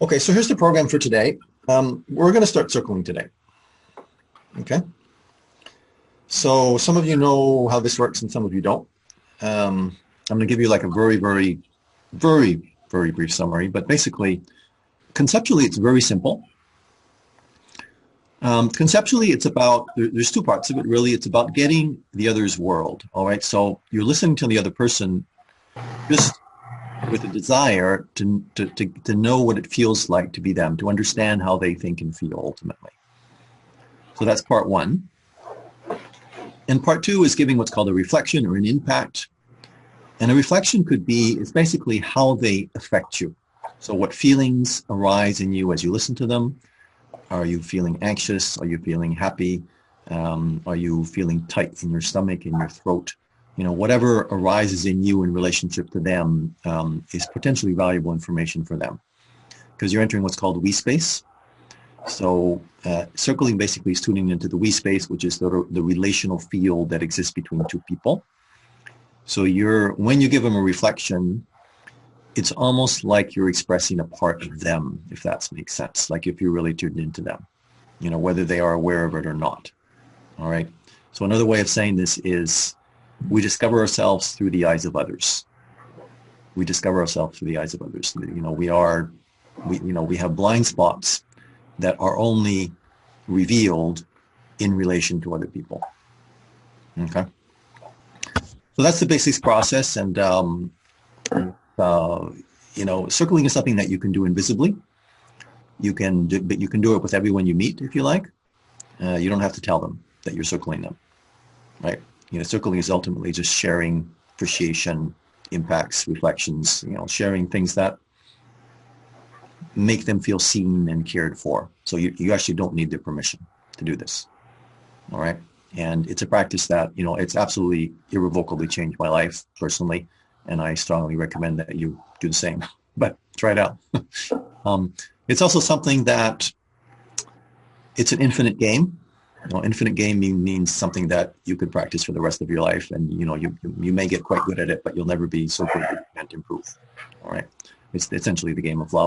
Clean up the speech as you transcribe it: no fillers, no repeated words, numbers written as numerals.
Okay, so here's the program for today. We're going to start circling today. Okay, so some of you know how this works and some of you don't. I'm going to give you like a very brief summary, but basically, conceptually, it's very simple. Conceptually, it's about, there's two parts of it really. It's about getting the other's world, all right? So you're listening to the other person just with a desire to know what it feels like to be them, to understand how they think and feel ultimately. So that's part one. And part two is giving what's called a reflection or an impact. And a reflection could be, it's basically how they affect you. So what feelings arise in you as you listen to them. Are you feeling anxious? Are you feeling happy? Are you feeling tight in your stomach, in your throat? You know, whatever arises in you in relationship to them is potentially valuable information for them because you're entering what's called we space. So circling basically is tuning into the we space, which is the relational field that exists between two people. So when you give them a reflection, it's almost like you're expressing a part of them, if that makes sense. Like if you're really tuned into them, you know, whether they are aware of it or not. All right. So another way of saying this is we discover ourselves through the eyes of others. We discover ourselves through the eyes of others. You know, we have blind spots that are only revealed in relation to other people. Okay. So that's the basics process. And, you know, circling is something that you can do invisibly. But you can do it with everyone you meet if you like. You don't have to tell them that you're circling them, right? You know, circling is ultimately just sharing appreciation, impacts, reflections, you know, sharing things that make them feel seen and cared for. So you actually don't need their permission to do this, all right? And it's a practice that, you know, it's absolutely irrevocably changed my life personally. And I strongly recommend that you do the same, but try it out. It's also something that it's an infinite game. You know, infinite game means something that you could practice for the rest of your life. And, you know, you may get quite good at it, but you'll never be so good that you can't improve. All right. It's essentially the game of love.